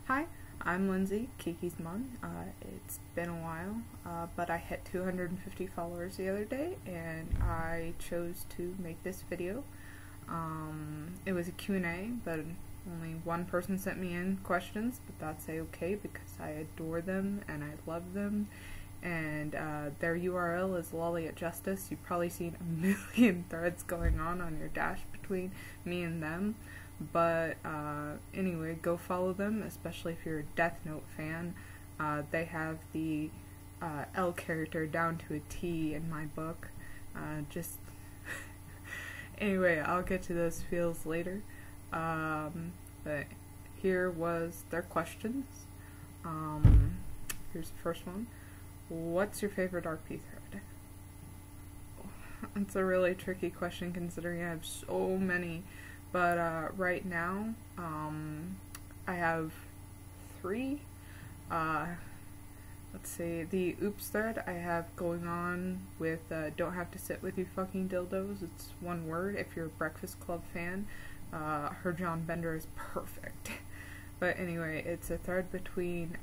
Hi, I'm Lindsay, Kiki's mom. It's been a while, but I hit 250 followers the other day, and I chose to make this video. It was a Q&A, but only one person sent me in questions, but that's okay because I adore them and I love them. And their URL is Lolly at Justice. You've probably seen a million threads going on your dash between me and them. But anyway, go follow them, especially if you're a Death Note fan. They have the L character down to a T in my book. Just anyway, I'll get to those feels later. But here was their questions. Here's the first one. What's your favorite RP thread? It's a really tricky question considering I have so many. But right now, I have 3. Let's see, the Oops thread I have going on with Don't Have to Sit With You Fucking Dildos. It's one word. If you're a Breakfast Club fan, her John Bender is perfect. But anyway, it's a thread between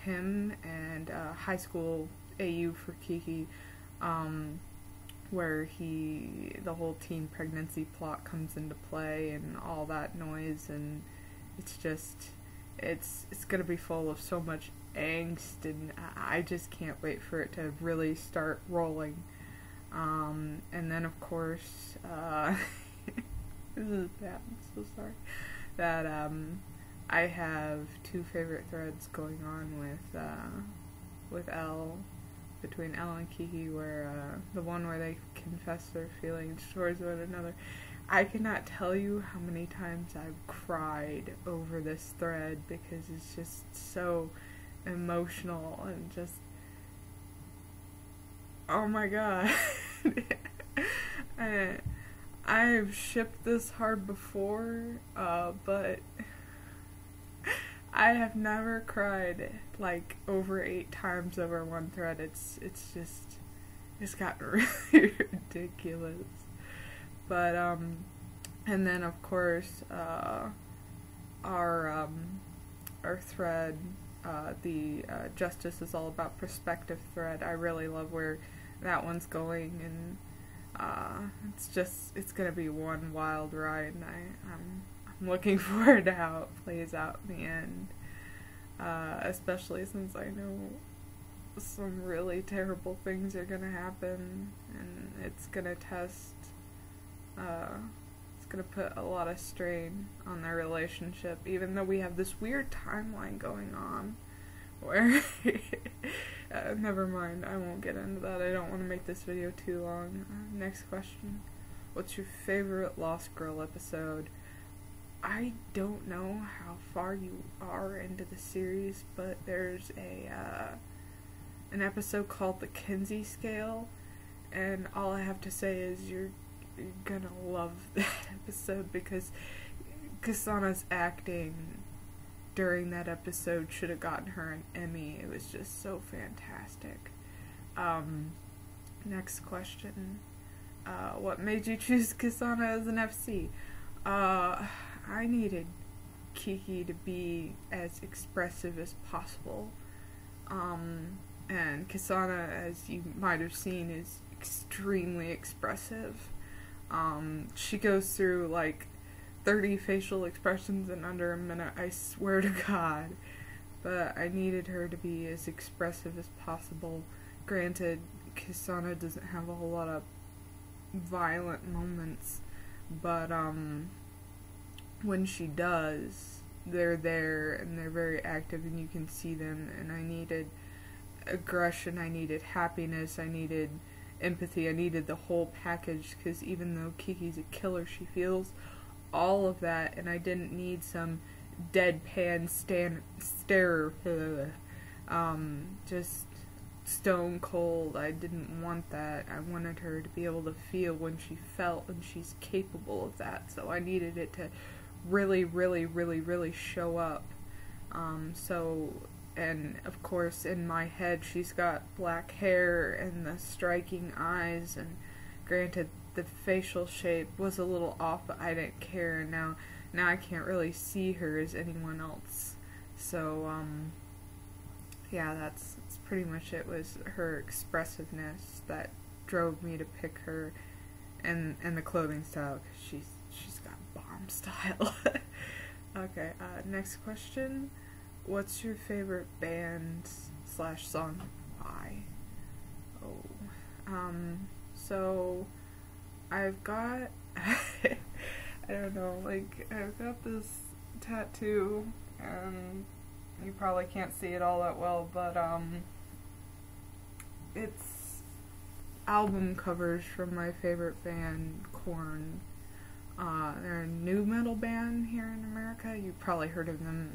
him and high school AU for Kiki, where the whole teen pregnancy plot comes into play and all that noise, and it's just, it's gonna be full of so much angst, and I just can't wait for it to really start rolling. And then of course, this is bad, I'm so sorry, that I have 2 favorite threads going on with Elle, between Elle and Kiki, where the one where they confess their feelings towards one another. I cannot tell you how many times I've cried over this thread because it's just so emotional and just, oh my god. I've shipped this hard before, but I have never cried like over 8 times over one thread. It's gotten really ridiculous. But and then of course our thread, the Justice is All About Perspective thread. I really love where that one's going, and it's gonna be one wild ride, and I'm looking forward to how it plays out in the end, especially since I know some really terrible things are gonna happen, and it's gonna put a lot of strain on their relationship, even though we have this weird timeline going on where never mind, I won't get into that. I don't want to make this video too long. Next question. What's your favorite Lost Girl episode? I don't know how far you are into the series, but there's an episode called the Kinsey Scale, and all I have to say is you're gonna love that episode because Kasana's acting during that episode should have gotten her an Emmy. It was just so fantastic. Next question. What made you choose Kasana as an FC? I needed Kiki to be as expressive as possible, and Kasana, as you might have seen, is extremely expressive. She goes through like 30 facial expressions in under a minute, I swear to God, but I needed her to be as expressive as possible. Granted, Kasana doesn't have a whole lot of violent moments, but when she does, they're there and they're very active and you can see them, and I needed aggression, I needed happiness, I needed empathy, I needed the whole package, because even though Kiki's a killer, she feels all of that, and I didn't need some deadpan stare, just stone cold. I didn't want that. I wanted her to be able to feel when she felt, and she's capable of that, so I needed it to really, really, really, really show up. And of course in my head she's got black hair and the striking eyes, and granted the facial shape was a little off, but I didn't care. And now I can't really see her as anyone else. So, yeah, that's pretty much it. Was her expressiveness that drove me to pick her, and the clothing style, because she's got bomb style. Okay, next question. What's your favorite band / song? Why? Oh, so I've got I don't know, like, I've got this tattoo, and you probably can't see it all that well, but it's album covers from my favorite band, Korn. They're a new metal band here in America. You've probably heard of them.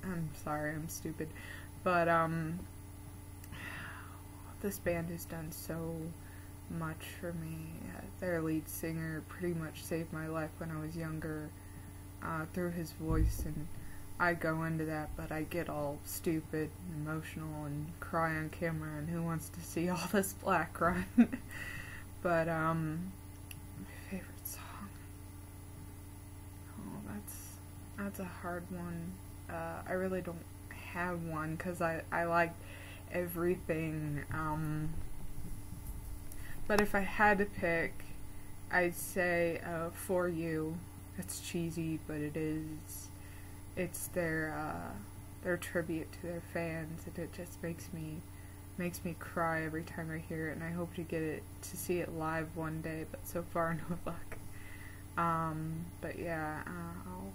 I'm sorry, I'm stupid. But, this band has done so much for me. Their lead singer pretty much saved my life when I was younger, through his voice, and I go into that, but I get all stupid and emotional and cry on camera, and who wants to see all this black run? But, my favorite song. Oh, that's a hard one. I really don't have one, because I like everything, but if I had to pick, I'd say, For You. It's cheesy, but it's their tribute to their fans, and it just makes me cry every time I hear it, and I hope to see it live one day, but so far no luck. But yeah, I'll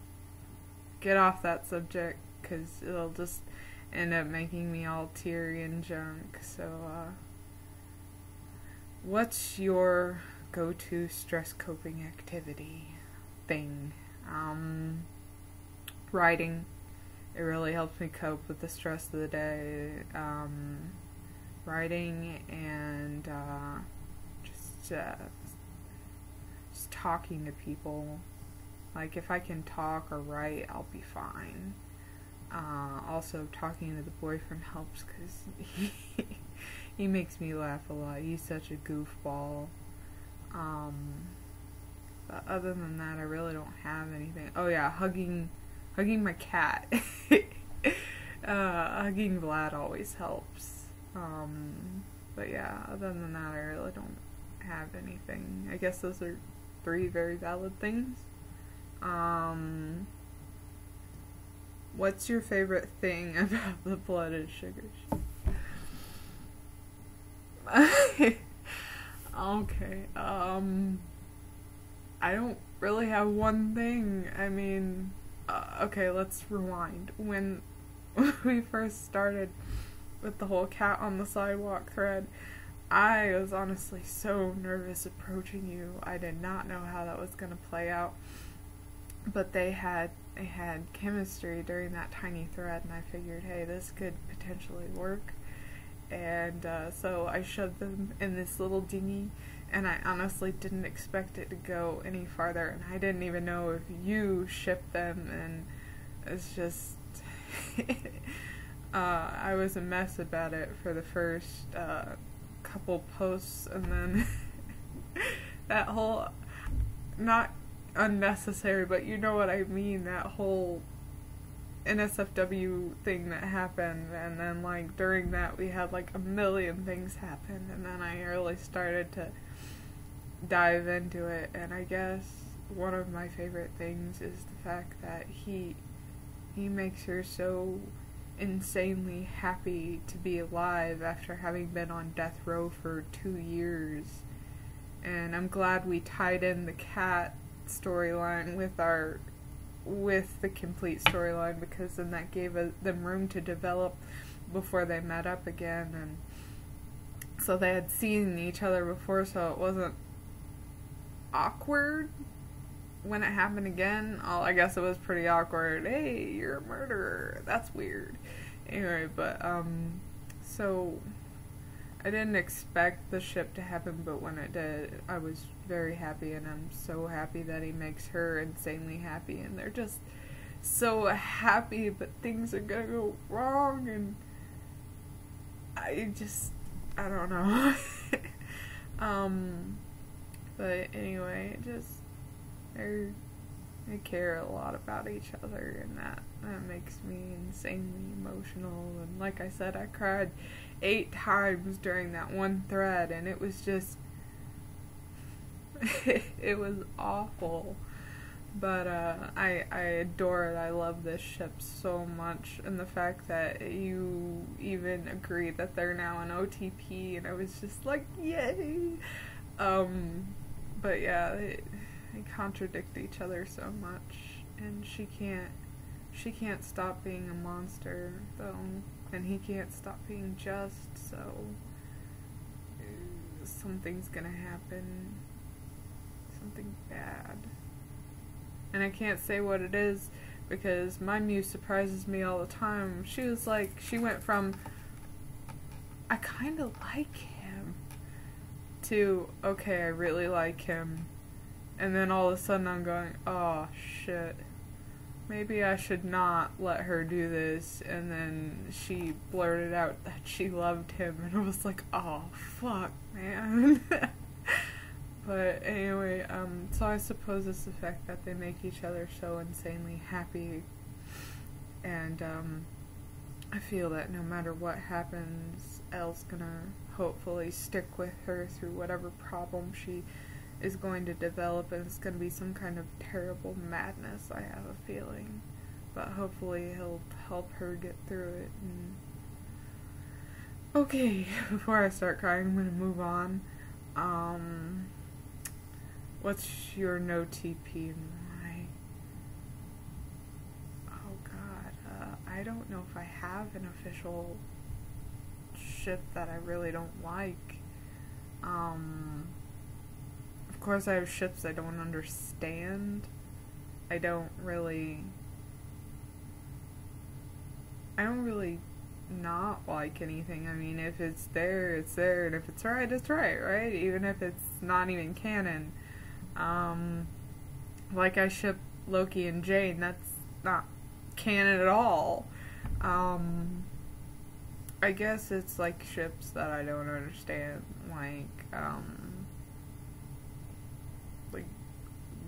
get off that subject, because it'll just end up making me all teary and junk. So, what's your go-to stress coping activity thing? Writing. It really helps me cope with the stress of the day. Writing and just talking to people. Like, if I can talk or write, I'll be fine. Also, talking to the boyfriend helps, because he makes me laugh a lot. He's such a goofball. But other than that, I really don't have anything. Oh yeah, hugging my cat. Hugging Vlad always helps. But yeah, other than that, I really don't have anything. I guess those are 3 very valid things. What's your favorite thing about the Blooded Sugars? Okay, I don't really have one thing. I mean, okay, let's rewind. When we first started with the whole cat on the sidewalk thread, I was honestly so nervous approaching you. I did not know how that was going to play out. But they had chemistry during that tiny thread, and I figured, hey, this could potentially work. And so I shoved them in this little dinghy, and I honestly didn't expect it to go any farther, and I didn't even know if you shipped them, and it's just I was a mess about it for the first couple posts, and then that whole, not unnecessary, but you know what I mean, that whole NSFW thing that happened, and then like during that we had like a million things happen, and then I really started to dive into it, and I guess one of my favorite things is the fact that he makes her so insanely happy to be alive after having been on death row for 2 years. And I'm glad we tied in the cat storyline with the complete storyline, because then that gave them room to develop before they met up again, and so they had seen each other before, so it wasn't awkward when it happened again. I guess it was pretty awkward. Hey, you're a murderer. That's weird. Anyway, but so I didn't expect the ship to happen, but when it did, I was very happy, and I'm so happy that he makes her insanely happy, and they're just so happy, but things are gonna go wrong, and I don't know. But anyway, they care a lot about each other, and that makes me insanely emotional. And like I said, I cried 8 times during that one thread, and it was just it was awful. But I adore it. I love this ship so much, and the fact that you even agree that they're now an OTP, and I was just like, yay! But yeah, they contradict each other so much, and she can't stop being a monster though, and he can't stop being just. So something's gonna happen, something bad. And I can't say what it is because my muse surprises me all the time. She was like, she went from, I kind of like him, to, okay, I really like him. And then all of a sudden I'm going, oh shit, maybe I should not let her do this. And then she blurted out that she loved him, and I was like, oh fuck, man. But anyway, so I suppose it's the fact that they make each other so insanely happy, and I feel that no matter what happens, Elle's gonna hopefully stick with her through whatever problem she is going to develop, and it's gonna be some kind of terrible madness, I have a feeling. But hopefully he'll help her get through it. And okay, before I start crying, I'm gonna move on. What's your no TP and why? Oh god, I don't know if I have an official ship that I really don't like. Of course I have ships I don't understand. I don't really not like anything. I mean, if it's there, it's there, and if it's right, it's right? Even if it's not even canon. Like I ship Loki and Jane, that's not canon at all. I guess it's like ships that I don't understand, like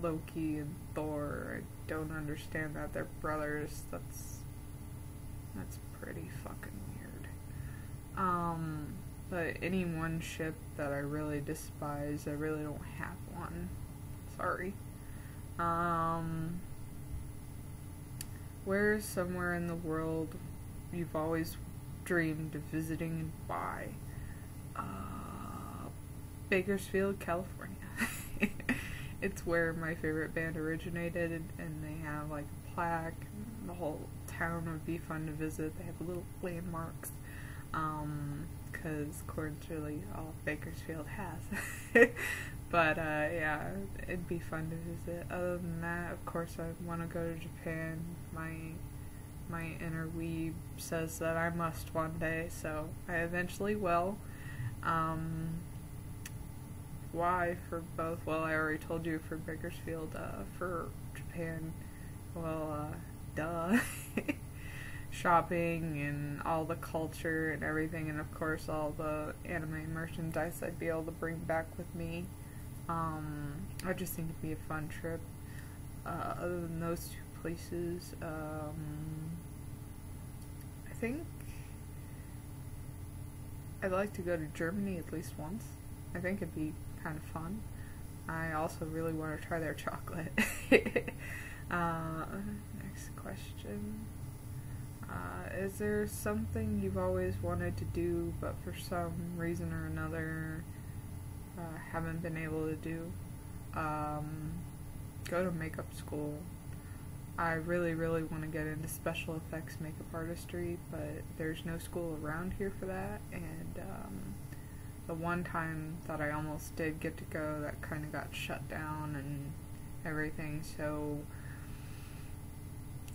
Loki and Thor. I don't understand that they're brothers. That's pretty fucking weird. But any one ship that I really despise, I really don't have one. Sorry. Where's somewhere in the world you've always dreamed of visiting and why? Bakersfield, California. It's where my favorite band originated, and they have like a plaque. The whole town would be fun to visit. They have little landmarks, because Cordially all Bakersfield has. But yeah, it'd be fun to visit. Other than that, of course, I want to go to Japan. My inner weeb says that I must one day, so I eventually will. Why for both? Well, I already told you for Bakersfield. For Japan, well, duh. Shopping and all the culture and everything, and of course all the anime merchandise I'd be able to bring back with me. I just think it'd be a fun trip. Other than those 2 places, I think I'd like to go to Germany at least once. I think it'd be kind of fun. I also really want to try their chocolate. Next question. Is there something you've always wanted to do, but for some reason or another haven't been able to do? Go to makeup school. I really want to get into special effects makeup artistry, but there's no school around here for that, and the one time that I almost did get to go, that kind of got shut down and everything, so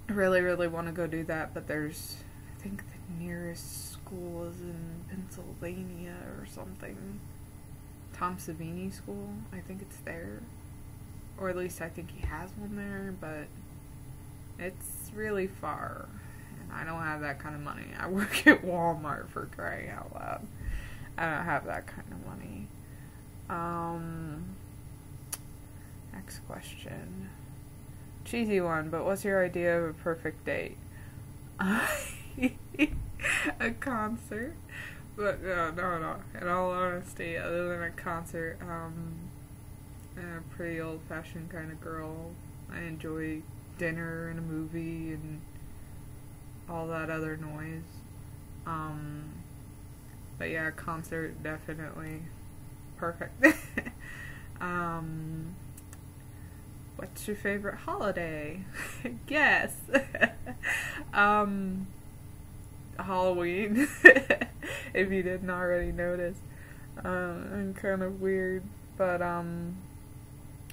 I really want to go do that, but there's, I think the nearest school is in Pennsylvania or something. Tom Savini School, I think it's there. Or at least I think he has one there, but it's really far, and I don't have that kind of money. I work at Walmart, for crying out loud. I don't have that kind of money. Next question. cheesy one, but what's your idea of a perfect date? A concert. But no. In all honesty, other than a concert, I'm a pretty old-fashioned kind of girl. I enjoy dinner and a movie and all that other noise. But yeah, concert definitely perfect. What's your favorite holiday? Guess. Halloween. If you didn't already notice. I'm kind of weird, but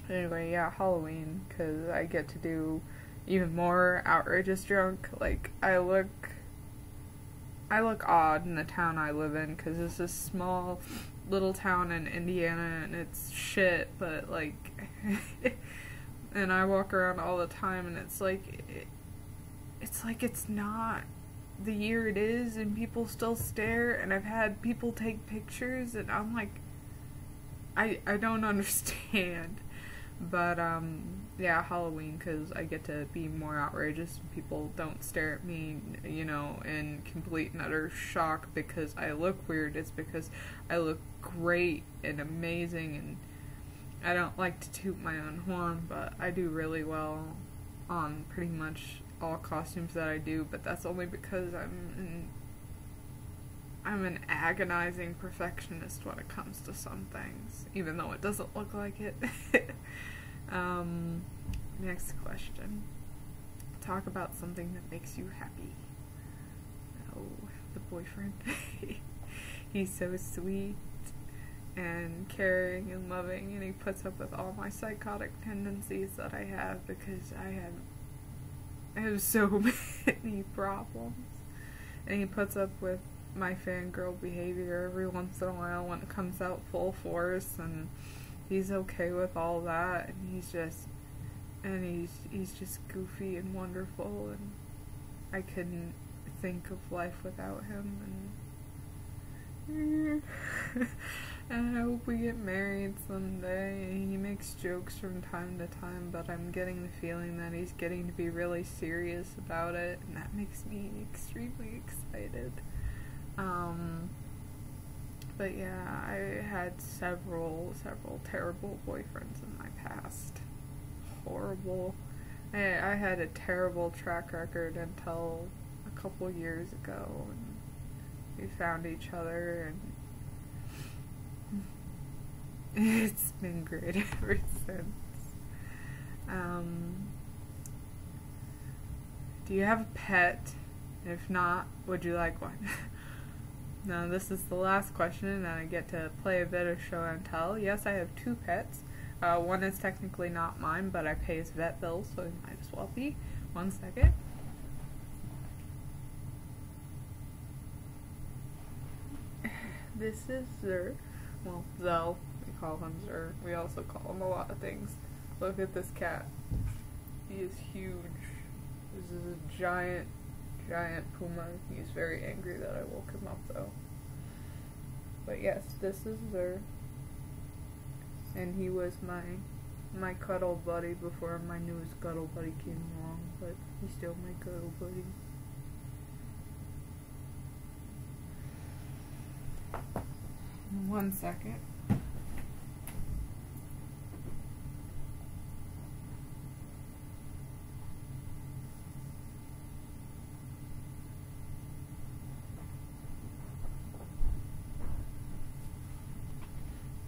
anyway, yeah, Halloween, because I get to do even more outrageous drunk. Like, I look odd in the town I live in, because it's this small little town in Indiana, and it's shit, but like, and I walk around all the time, and it's like it's not the year it is, and people still stare, and I've had people take pictures, and I'm like, I don't understand. But yeah, Halloween, because I get to be more outrageous and people don't stare at me, you know, in complete and utter shock because I look weird. It's because I look great and amazing, and I don't like to toot my own horn, but I do really well on pretty much all costumes that I do, but that's only because I'm an agonizing perfectionist when it comes to some things, even though it doesn't look like it. Next question. Talk about something that makes you happy. Oh, the boyfriend. He's so sweet and caring and loving, and he puts up with all my psychotic tendencies that I have, because I have so many problems. And he puts up with my fangirl behavior every once in a while when it comes out full force, and he's okay with all that, and he's just goofy and wonderful, and I couldn't think of life without him, and and I hope we get married someday. He makes jokes from time to time, but I'm getting the feeling that he's getting to be really serious about it, and that makes me extremely excited. But yeah, I had several terrible boyfriends in my past. Horrible. I had a terrible track record until a couple years ago, and we found each other, and it's been great ever since. Do you have a pet? If not, would you like one? Now, this is the last question, and then I get to play a bit of show and tell. Yes, I have 2 pets. One is technically not mine, but I pay his vet bill, so it might as well be. 1 second. This is Zer. Well, Zell. We call him Zer. We also call him a lot of things. Look at this cat. He is huge. This is a giant puma. He's very angry that I woke him up, though. But yes, this is Zer. And he was my cuddle buddy before my newest cuddle buddy came along, but he's still my cuddle buddy. One second.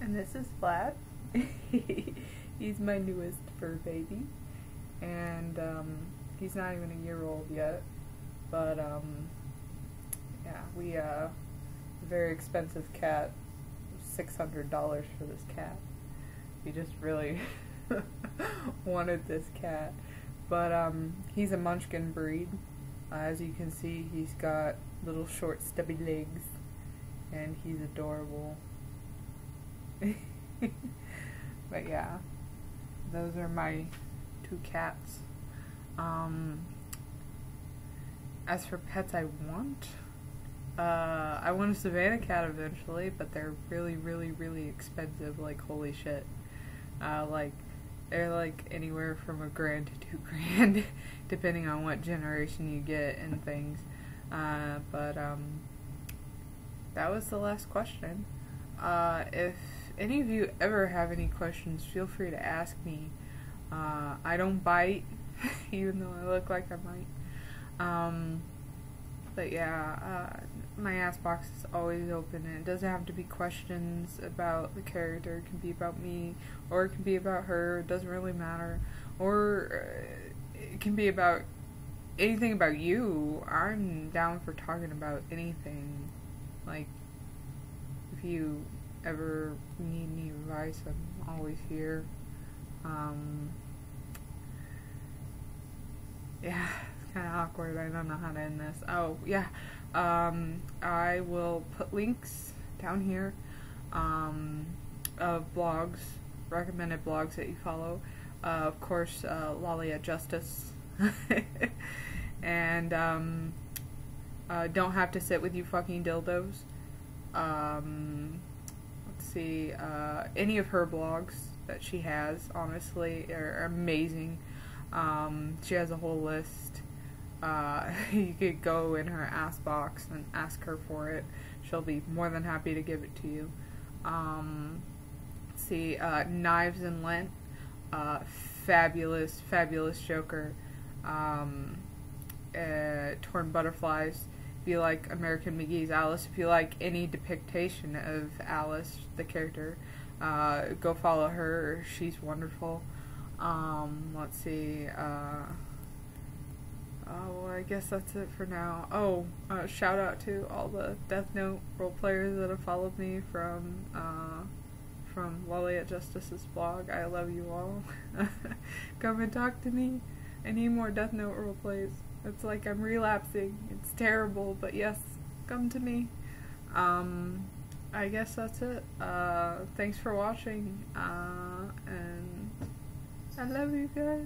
And this is Vlad. He's my newest fur baby, and he's not even a year old yet, but yeah, we very expensive cat, $600 for this cat. We just really wanted this cat, but he's a Munchkin breed. As you can see, he's got little short stubby legs, and he's adorable. But yeah, those are my 2 cats. As for pets I want a Savannah cat eventually, but they're really expensive, like holy shit. Like They're like anywhere from $1,000 to $2,000 depending on what generation you get and things. But that was the last question. If any of you ever have any questions, feel free to ask me. I don't bite, even though I look like I might. But yeah, my ask box is always open, and it doesn't have to be questions about the character. It can be about me, or it can be about her. It doesn't really matter. Or it can be about anything about you. I'm down for talking about anything. Like, if you ever need any advice, I'm always here. Yeah, it's kind of awkward. I don't know how to end this. Oh, yeah. I will put links down here of blogs, recommended blogs that you follow. Of course, Lolly at Justice. And Don't Have to Sit With You Fucking Dildos. Let's see, any of her blogs that she has, honestly, are amazing. She has a whole list. You could go in her ask box and ask her for it. She'll be more than happy to give it to you. Let's see, Knives and Lent. Fabulous, fabulous Joker. Torn Butterflies. If you like American McGee's Alice, if you like any depiction of Alice, the character, go follow her. She's wonderful. Let's see, oh, I guess that's it for now. Oh, shout out to all the Death Note role players that have followed me from Lolly at Justice's blog. I love you all. Come and talk to me. I need more Death Note role plays. It's like I'm relapsing. It's terrible, but yes, come to me. I guess that's it. Thanks for watching, and I love you guys.